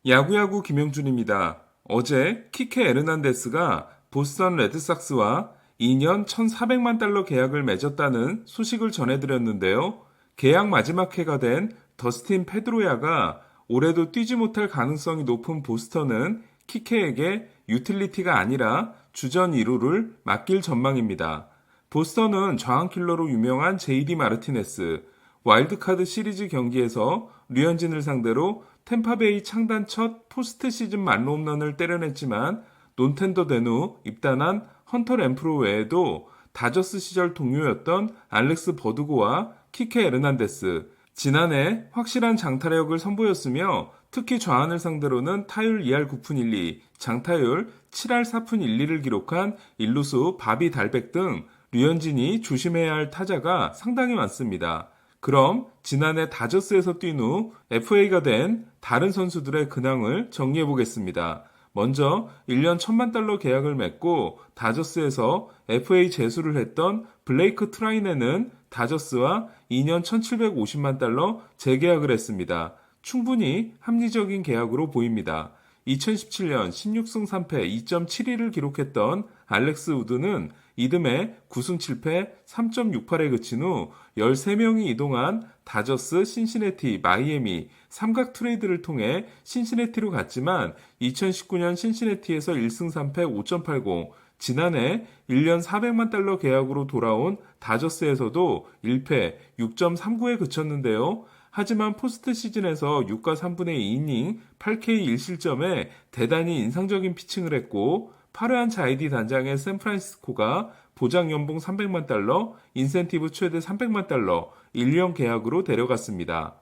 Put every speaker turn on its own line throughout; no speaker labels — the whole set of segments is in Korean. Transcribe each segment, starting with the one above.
야구야구 김영준입니다. 어제 키케 에르난데스가 보스턴 레드삭스와 2년 1,400만 달러 계약을 맺었다는 소식을 전해드렸는데요. 계약 마지막 해가 된 더스틴 페드로야가 올해도 뛰지 못할 가능성이 높은 보스턴은 키케에게 유틸리티가 아니라 주전 2루를 맡길 전망입니다. 보스턴은 저항킬러로 유명한 JD 마르티네스, 와일드카드 시리즈 경기에서 류현진을 상대로 템파베이 창단 첫 포스트 시즌 만루 홈런을 때려냈지만 논텐더 된 후 입단한 헌터 램프로 외에도 다저스 시절 동료였던 알렉스 버두고와 키케 에르난데스, 지난해 확실한 장타력을 선보였으며 특히 좌완을 상대로는 타율 2할 9푼 1리, 장타율 7할 4푼 1리를 기록한 일루수 바비 달백 등 류현진이 조심해야 할 타자가 상당히 많습니다. 그럼 지난해 다저스에서 뛴 후 FA가 된 다른 선수들의 근황을 정리해 보겠습니다. 먼저 1년 1,000만 달러 계약을 맺고 다저스에서 FA 제수를 했던 블레이크 트라이네는 다저스와 2년 1,750만 달러 재계약을 했습니다. 충분히 합리적인 계약으로 보입니다. 2017년 16승 3패 2.72를 기록했던 알렉스 우드는 이듬해 9승 7패 3.68에 그친 후 13명이 이동한 다저스, 신시내티, 마이애미 삼각 트레이드를 통해 신시내티로 갔지만 2019년 신시내티에서 1승 3패 5.80, 지난해 1년 400만 달러 계약으로 돌아온 다저스에서도 1패 6.39에 그쳤는데요. 하지만 포스트 시즌에서 6과 3분의 2이닝 8K 1실점에 대단히 인상적인 피칭을 했고 파르한 자이디 단장의 샌프란시스코가 보장 연봉 300만 달러, 인센티브 최대 300만 달러, 1년 계약으로 데려갔습니다.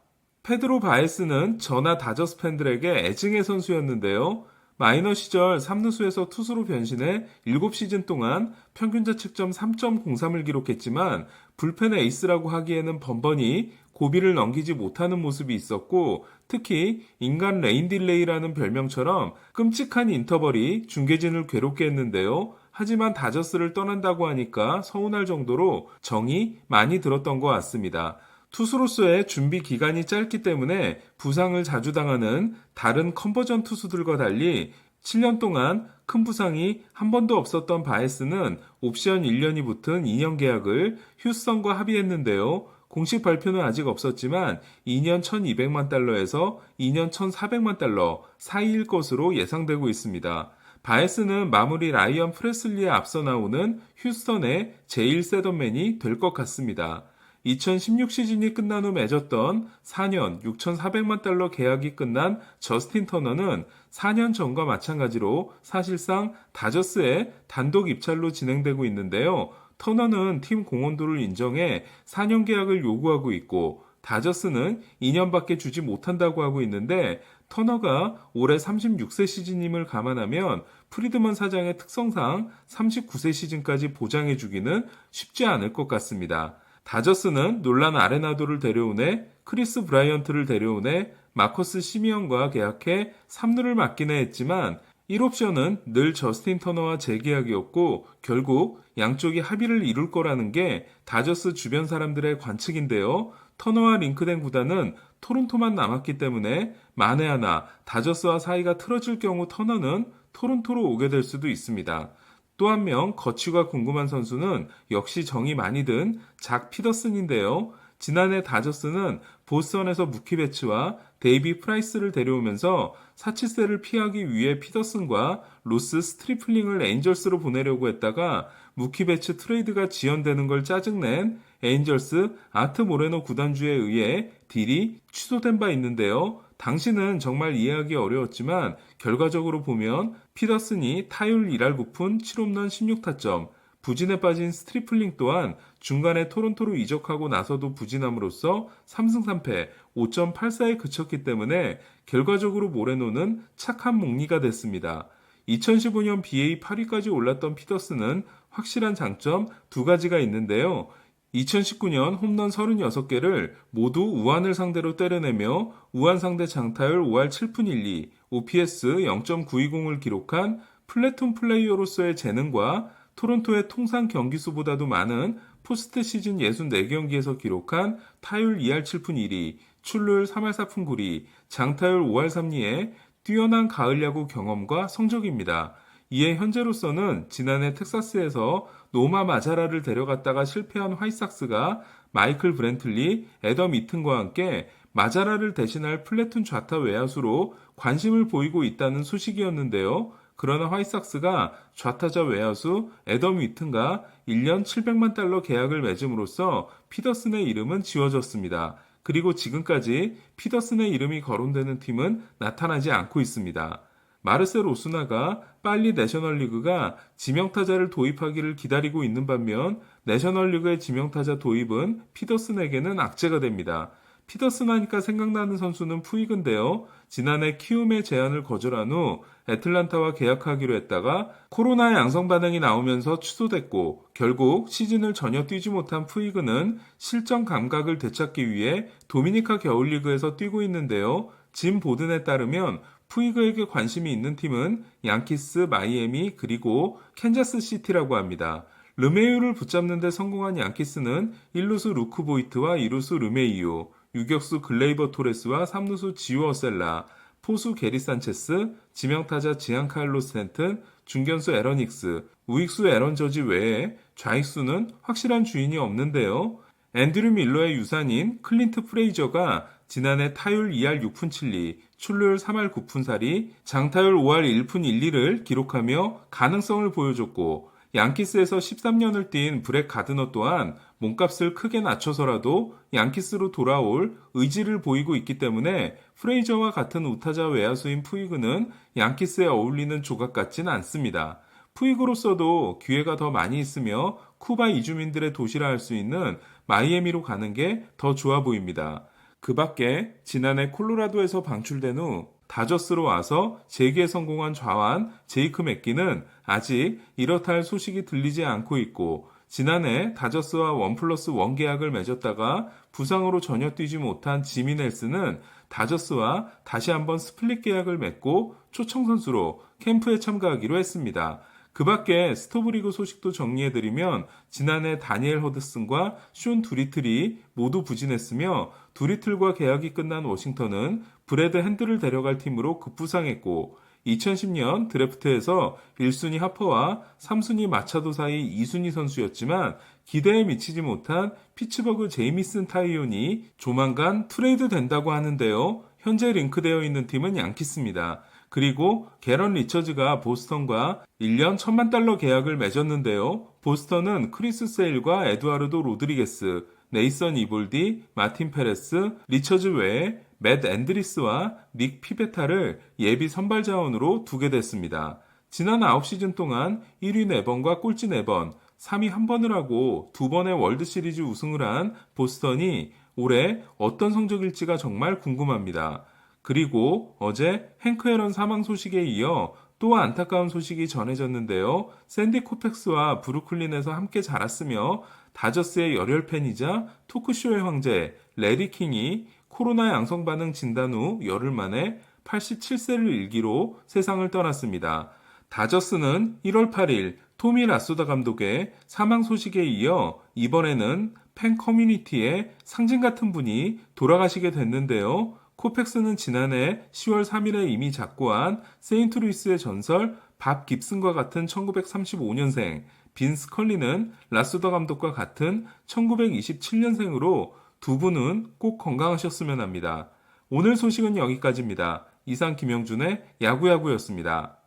페드로 바에스는 전하 다저스 팬들에게 애증의 선수였는데요. 마이너 시절 3루수에서 투수로 변신해 7시즌 동안 평균 자책점 3.03을 기록했지만 불펜 에이스라고 하기에는 번번이 고비를 넘기지 못하는 모습이 있었고 특히 인간 레인 딜레이라는 별명처럼 끔찍한 인터벌이 중계진을 괴롭게 했는데요. 하지만 다저스를 떠난다고 하니까 서운할 정도로 정이 많이 들었던 것 같습니다. 투수로서의 준비 기간이 짧기 때문에 부상을 자주 당하는 다른 컨버전 투수들과 달리 7년 동안 큰 부상이 한 번도 없었던 바에스는 옵션 1년이 붙은 2년 계약을 휴스턴과 합의했는데요. 공식 발표는 아직 없었지만 2년 1,200만 달러에서 2년 1,400만 달러 사이일 것으로 예상되고 있습니다. 바에스는 마무리 라이언 프레슬리에 앞서 나오는 휴스턴의 제1세던맨이 될 것 같습니다. 2016 시즌이 끝난 후 맺었던 4년 6,400만 달러 계약이 끝난 저스틴 터너는 4년 전과 마찬가지로 사실상 다저스의 단독 입찰로 진행되고 있는데요. 터너는 팀 공헌도를 인정해 4년 계약을 요구하고 있고 다저스는 2년밖에 주지 못한다고 하고 있는데 터너가 올해 36세 시즌임을 감안하면 프리드먼 사장의 특성상 39세 시즌까지 보장해주기는 쉽지 않을 것 같습니다. 다저스는 놀란 아레나도를 데려오네, 크리스 브라이언트를 데려오네, 마커스 시미언과 계약해 3루를 맡기네 했지만 1옵션은 늘 저스틴 터너와 재계약이었고 결국 양쪽이 합의를 이룰 거라는 게 다저스 주변 사람들의 관측인데요. 터너와 링크된 구단은 토론토만 남았기 때문에 만에 하나 다저스와 사이가 틀어질 경우 터너는 토론토로 오게 될 수도 있습니다. 또 한 명 거취가 궁금한 선수는 역시 정이 많이 든 작 피더슨인데요. 지난해 다저스는 보스턴에서 무키 베츠와 데이비 프라이스를 데려오면서 사치세를 피하기 위해 피더슨과 로스 스트리플링을 에인절스로 보내려고 했다가 무키 베츠 트레이드가 지연되는 걸 짜증낸 에인절스 아트 모레노 구단주에 의해 딜이 취소된 바 있는데요. 당시는 정말 이해하기 어려웠지만 결과적으로 보면 피더슨이 타율 1할 9푼 7홈런 16타점, 부진에 빠진 스트리플링 또한 중간에 토론토로 이적하고 나서도 부진함으로써 3승 3패 5.84에 그쳤기 때문에 결과적으로 모레노는 착한 목리가 됐습니다. 2015년 BA 8위까지 올랐던 피더슨은 확실한 장점 두 가지가 있는데요. 2019년 홈런 36개를 모두 우한을 상대로 때려내며 우한 상대 장타율 5할 7푼 1리, OPS 0.920을 기록한 플래툰 플레이어로서의 재능과 토론토의 통산 경기수보다도 많은 포스트 시즌 64경기에서 기록한 타율 2할 7푼 1리, 출루율 3할 4푼 9리, 장타율 5할 3리에 뛰어난 가을 야구 경험과 성적입니다. 이에 현재로서는 지난해 텍사스에서 노마 마자라를 데려갔다가 실패한 화이삭스가 마이클 브랜틀리, 애덤 이튼과 함께 마자라를 대신할 플래툰 좌타 외야수로 관심을 보이고 있다는 소식이었는데요. 그러나 화이삭스가 좌타자 외야수 애덤 위튼과 1년 700만 달러 계약을 맺음으로써 피더슨의 이름은 지워졌습니다. 그리고 지금까지 피더슨의 이름이 거론되는 팀은 나타나지 않고 있습니다. 마르셀 오스나가 빨리 내셔널리그가 지명타자를 도입하기를 기다리고 있는 반면 내셔널리그의 지명타자 도입은 피더슨에게는 악재가 됩니다. 피더슨 하니까 생각나는 선수는 푸이그인데요. 지난해 키움의 제안을 거절한 후 애틀란타와 계약하기로 했다가 코로나 양성 반응이 나오면서 취소됐고 결국 시즌을 전혀 뛰지 못한 푸이그는 실전 감각을 되찾기 위해 도미니카 겨울리그에서 뛰고 있는데요. 짐 보든에 따르면 푸이그에게 관심이 있는 팀은 양키스, 마이애미, 그리고 캔자스 시티라고 합니다. 르메이유를 붙잡는 데 성공한 양키스는 1루수 루크 보이트와 2루수 르메이유, 유격수 글레이버 토레스와 3루수 지오 어셀라, 포수 게리 산체스, 지명타자 지안칼로 스탠튼, 중견수 에런 힉스, 우익수 에런 저지 외에 좌익수는 확실한 주인이 없는데요. 앤드류 밀러의 유산인 클린트 프레이저가 지난해 타율 2할 6푼 7리, 출루율 3할 9푼 4리, 장타율 5할 1푼 1리를 기록하며 가능성을 보여줬고 양키스에서 13년을 뛴 브렉 가드너 또한 몸값을 크게 낮춰서라도 양키스로 돌아올 의지를 보이고 있기 때문에 프레이저와 같은 우타자 외야수인 푸이그는 양키스에 어울리는 조각 같진 않습니다. 푸이그로서도 기회가 더 많이 있으며 쿠바 이주민들의 도시라 할 수 있는 마이애미로 가는 게 더 좋아 보입니다. 그 밖에 지난해 콜로라도에서 방출된 후 다저스로 와서 재기에 성공한 좌완 제이크 맥기는 아직 이렇다 할 소식이 들리지 않고 있고 지난해 다저스와 1+1 계약을 맺었다가 부상으로 전혀 뛰지 못한 지미 넬슨은 다저스와 다시 한번 스플릿 계약을 맺고 초청 선수로 캠프에 참가하기로 했습니다. 그 밖에 스토브리그 소식도 정리해드리면 지난해 다니엘 허드슨과 숀 두리틀이 모두 부진했으며 두리틀과 계약이 끝난 워싱턴은 브래드 핸들을 데려갈 팀으로 급부상했고 2010년 드래프트에서 1순위 하퍼와 3순위 마차도 사이 2순위 선수였지만 기대에 미치지 못한 피츠버그 제이미슨 타이온이 조만간 트레이드 된다고 하는데요. 현재 링크되어 있는 팀은 양키스입니다. 그리고 게런 리처즈가 보스턴과 1년 1000만 달러 계약을 맺었는데요. 보스턴은 크리스 세일과 에두아르도 로드리게스, 네이선 이볼디, 마틴 페레스, 리처즈 외에 맷 앤드리스와 닉 피베타를 예비 선발 자원으로 두게 됐습니다. 지난 9시즌 동안 1위 4번과 꼴찌 4번, 3위 1번을 하고 2번의 월드시리즈 우승을 한 보스턴이 올해 어떤 성적일지가 정말 궁금합니다. 그리고 어제 행크 앨런 사망 소식에 이어 또 안타까운 소식이 전해졌는데요. 샌디 코펙스와 브루클린에서 함께 자랐으며 다저스의 열혈 팬이자 토크쇼의 황제 레리 킹이 코로나 양성 반응 진단 후 열흘 만에 87세를 일기로 세상을 떠났습니다. 다저스는 1월 8일 토미 라소다 감독의 사망 소식에 이어 이번에는 팬 커뮤니티의 상징 같은 분이 돌아가시게 됐는데요. 코펙스는 지난해 10월 3일에 이미 작고한 세인트루이스의 전설 밥 깁슨과 같은 1935년생, 빈 스컬리는 라소다 감독과 같은 1927년생으로 두 분은 꼭 건강하셨으면 합니다. 오늘 소식은 여기까지입니다. 이상 김영준의 야구야구였습니다.